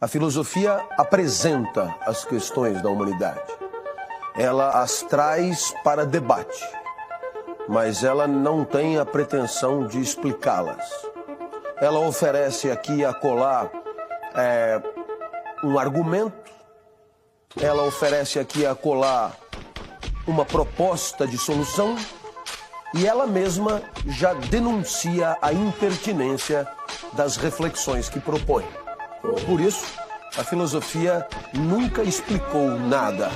A filosofia apresenta as questões da humanidade. Ela as traz para debate, mas ela não tem a pretensão de explicá-las. Ela oferece aqui e acolá um argumento, ela oferece aqui e acolá uma proposta de solução e ela mesma já denuncia a impertinência das reflexões que propõe. Por isso, a filosofia nunca explicou nada,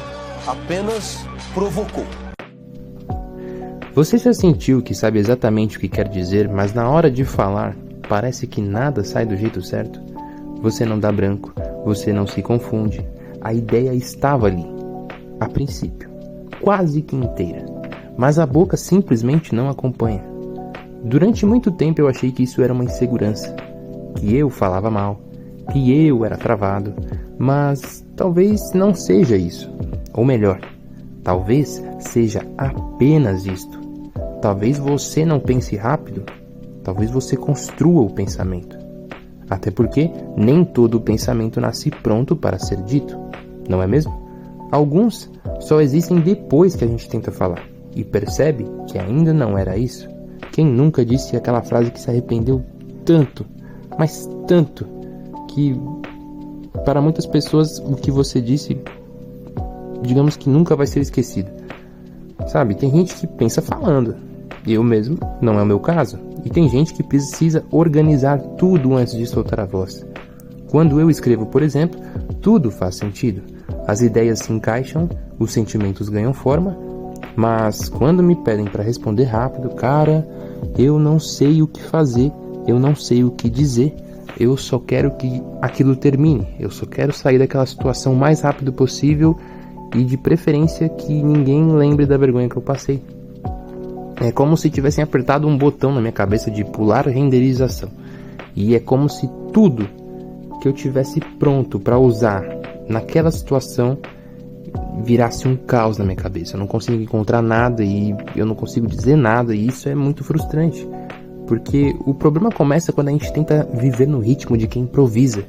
apenas provocou. Você já sentiu que sabe exatamente o que quer dizer, mas na hora de falar, parece que nada sai do jeito certo? Você não dá branco, você não se confunde. A ideia estava ali, a princípio, quase que inteira, mas a boca simplesmente não acompanha. Durante muito tempo eu achei que isso era uma insegurança, que eu falava mal, que eu era travado, mas talvez não seja isso. Ou melhor, talvez seja apenas isto. Talvez você não pense rápido, talvez você construa o pensamento. Até porque nem todo o pensamento nasce pronto para ser dito, não é mesmo? Alguns só existem depois que a gente tenta falar e percebe que ainda não era isso. Quem nunca disse aquela frase que se arrependeu tanto, mas tanto, que para muitas pessoas o que você disse, digamos que nunca vai ser esquecido. Sabe, tem gente que pensa falando, eu mesmo, não é o meu caso. E tem gente que precisa organizar tudo antes de soltar a voz. Quando eu escrevo, por exemplo, tudo faz sentido. As ideias se encaixam, os sentimentos ganham forma, mas quando me pedem para responder rápido, cara, eu não sei o que fazer, eu não sei o que dizer, eu só quero que aquilo termine, eu só quero sair daquela situação o mais rápido possível e de preferência que ninguém lembre da vergonha que eu passei. É como se tivessem apertado um botão na minha cabeça de pular renderização. E é como se tudo que eu tivesse pronto para usar naquela situação virasse um caos na minha cabeça. Eu não consigo encontrar nada e eu não consigo dizer nada, e isso é muito frustrante. Porque o problema começa quando a gente tenta viver no ritmo de quem improvisa,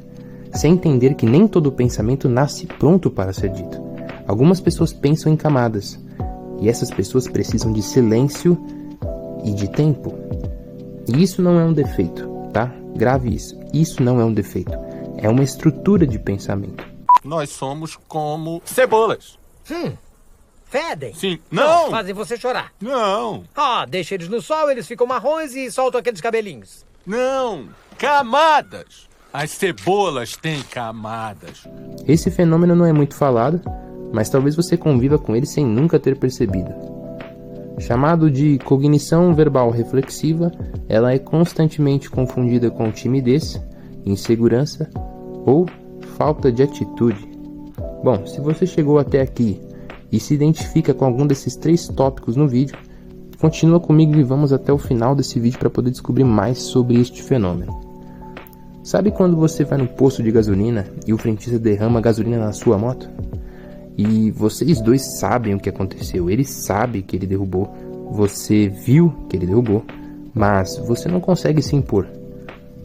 sem entender que nem todo pensamento nasce pronto para ser dito. Algumas pessoas pensam em camadas, e essas pessoas precisam de silêncio e de tempo. E isso não é um defeito, tá? Grave isso. Isso não é um defeito. É uma estrutura de pensamento. Nós somos como cebolas. Fedem? Sim. Não! Fazem você chorar. Não! Deixa eles no sol, eles ficam marrons e soltam aqueles cabelinhos. Não! Camadas! As cebolas têm camadas. Esse fenômeno não é muito falado, mas talvez você conviva com ele sem nunca ter percebido. Chamado de cognição verbal reflexiva, ela é constantemente confundida com timidez, insegurança ou falta de atitude. Bom, se você chegou até aqui e se identifica com algum desses 3 tópicos no vídeo, continua comigo e vamos até o final desse vídeo para poder descobrir mais sobre este fenômeno. Sabe quando você vai no posto de gasolina e o frentista derrama gasolina na sua moto? E vocês dois sabem o que aconteceu, ele sabe que ele derrubou, você viu que ele derrubou, mas você não consegue se impor.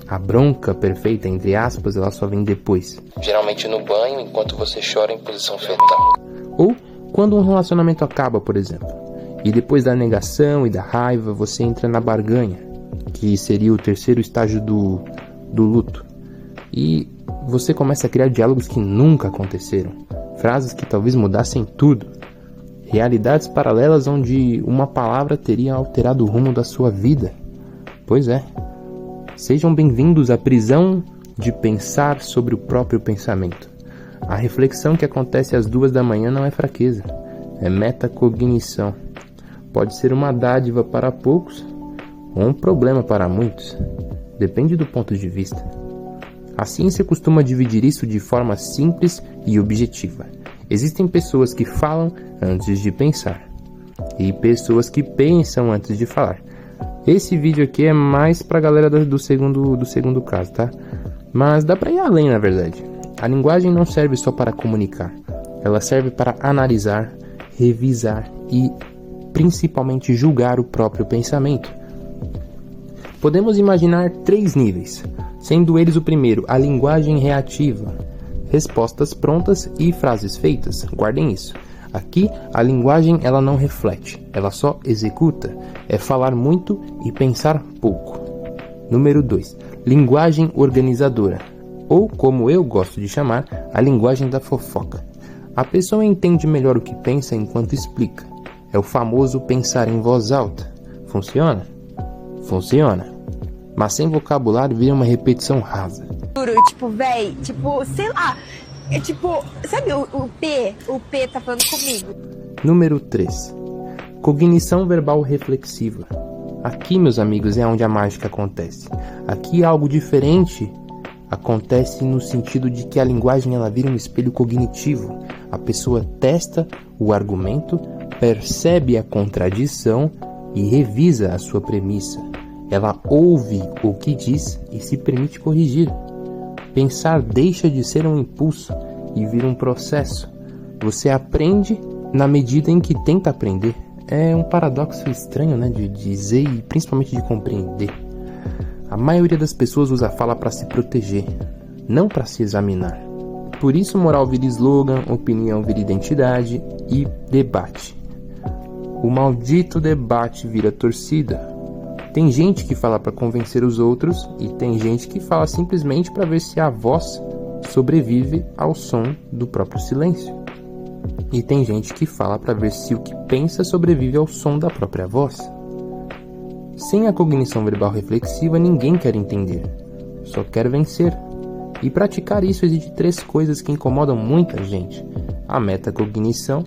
A bronca perfeita, entre aspas, ela só vem depois. Geralmente no banho, enquanto você chora em posição fetal. Ou quando um relacionamento acaba, por exemplo. E depois da negação e da raiva, você entra na barganha, que seria o terceiro estágio do luto. E você começa a criar diálogos que nunca aconteceram. Frases que talvez mudassem tudo. Realidades paralelas onde uma palavra teria alterado o rumo da sua vida. Pois é. Sejam bem-vindos à prisão de pensar sobre o próprio pensamento. A reflexão que acontece às 2 da manhã não é fraqueza, é metacognição. Pode ser uma dádiva para poucos ou um problema para muitos. Depende do ponto de vista. A ciência costuma dividir isso de forma simples e objetiva. Existem pessoas que falam antes de pensar e pessoas que pensam antes de falar. Esse vídeo aqui é mais pra galera do segundo caso, tá? Mas dá pra ir além, na verdade. A linguagem não serve só para comunicar. Ela serve para analisar, revisar e principalmente julgar o próprio pensamento. Podemos imaginar 3 níveis, sendo eles o primeiro, a linguagem reativa. respostas prontas e frases feitas. Guardem isso. Aqui, a linguagem ela não reflete, ela só executa. É falar muito e pensar pouco. Número 2. Linguagem organizadora. Ou, como eu gosto de chamar, a linguagem da fofoca. A pessoa entende melhor o que pensa enquanto explica. É o famoso pensar em voz alta. Funciona? Funciona. Mas sem vocabulário vira uma repetição rasa. Tipo, véi, tipo, sei lá. É tipo, sabe o P? O P tá falando comigo. Número 3. Cognição verbal reflexiva. Aqui, meus amigos, é onde a mágica acontece. Aqui algo diferente acontece no sentido de que a linguagem ela vira um espelho cognitivo. A pessoa testa o argumento, percebe a contradição e revisa a sua premissa. Ela ouve o que diz e se permite corrigir. Pensar deixa de ser um impulso e vira um processo. Você aprende na medida em que tenta aprender. É um paradoxo estranho, né, de dizer e principalmente de compreender. A maioria das pessoas usa a fala para se proteger, não para se examinar. Por isso moral vira slogan, opinião vira identidade e debate. O maldito debate vira torcida. Tem gente que fala para convencer os outros e tem gente que fala simplesmente para ver se a voz sobrevive ao som do próprio silêncio. E tem gente que fala para ver se o que pensa sobrevive ao som da própria voz. Sem a cognição verbal reflexiva, ninguém quer entender, só quer vencer. E praticar isso exige 3 coisas que incomodam muita gente: a metacognição,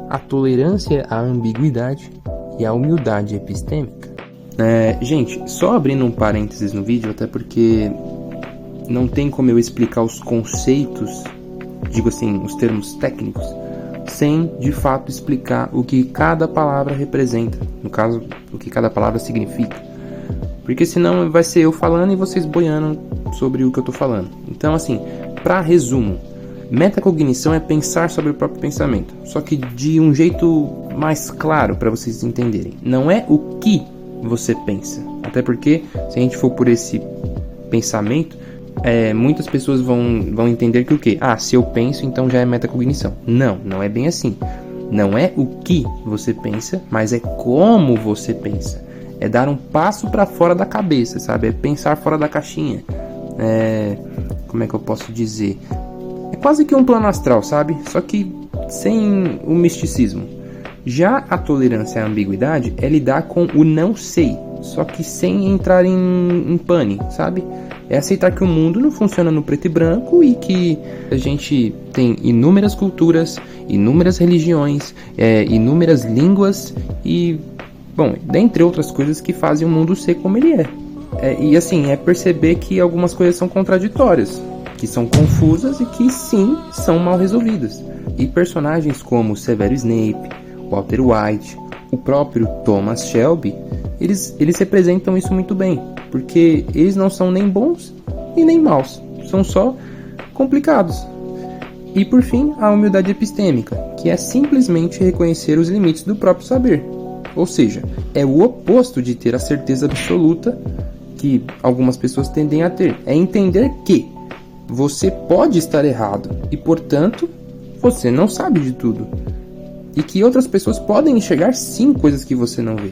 a tolerância à ambiguidade e a humildade epistêmica. Gente, só abrindo um parênteses no vídeo, até porque não tem como eu explicar os conceitos, digo assim, os termos técnicos, sem de fato explicar o que cada palavra representa, no caso, o que cada palavra significa. Porque senão vai ser eu falando e vocês boiando sobre o que eu tô falando. Então, assim, para resumo, metacognição é pensar sobre o próprio pensamento, só que de um jeito mais claro para vocês entenderem. Não é o que você pensa, até porque se a gente for por esse pensamento, muitas pessoas vão entender que o quê? Se eu penso, então já é metacognição. Não é bem assim. Não é o que você pensa, mas é como você pensa. É dar um passo para fora da cabeça, sabe? É pensar fora da caixinha. Como é que eu posso dizer? É quase que um plano astral, sabe? Só que sem o misticismo. Já a tolerância à ambiguidade é lidar com o não sei, só que sem entrar em pane, sabe? É aceitar que o mundo não funciona no preto e branco e que a gente tem inúmeras culturas, inúmeras religiões, inúmeras línguas e, bom, dentre outras coisas que fazem o mundo ser como ele é. E assim, é perceber que algumas coisas são contraditórias, que são confusas e que sim, são mal resolvidas. E personagens como Severo Snape, Walter White, o próprio Thomas Shelby, eles representam isso muito bem, porque eles não são nem bons e nem maus, são só complicados. E por fim, a humildade epistêmica, que é simplesmente reconhecer os limites do próprio saber. Ou seja, é o oposto de ter a certeza absoluta que algumas pessoas tendem a ter. É entender que você pode estar errado e, portanto, você não sabe de tudo. E que outras pessoas podem enxergar sim coisas que você não vê.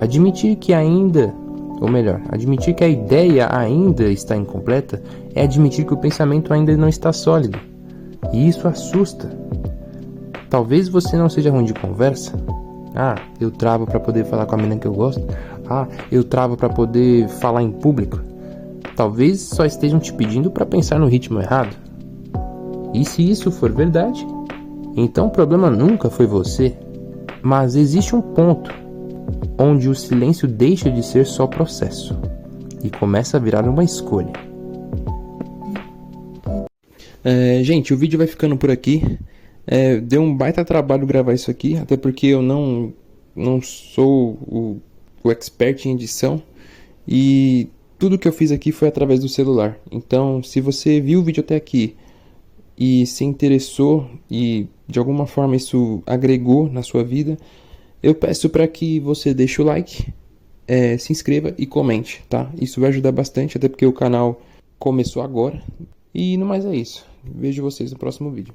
Admitir que admitir que a ideia ainda está incompleta é admitir que o pensamento ainda não está sólido. E isso assusta. Talvez você não seja ruim de conversa. Eu travo para poder falar com a menina que eu gosto. Eu travo para poder falar em público. Talvez só estejam te pedindo para pensar no ritmo errado. E se isso for verdade, então o problema nunca foi você. Mas existe um ponto onde o silêncio deixa de ser só processo e começa a virar uma escolha. Gente, o vídeo vai ficando por aqui. Deu um baita trabalho gravar isso aqui, até porque eu não sou o expert em edição e tudo que eu fiz aqui foi através do celular. Então, se você viu o vídeo até aqui e se interessou e de alguma forma isso agregou na sua vida, eu peço para que você deixe o like, se inscreva e comente, tá? Isso vai ajudar bastante, até porque o canal começou agora. E no mais é isso. Vejo vocês no próximo vídeo.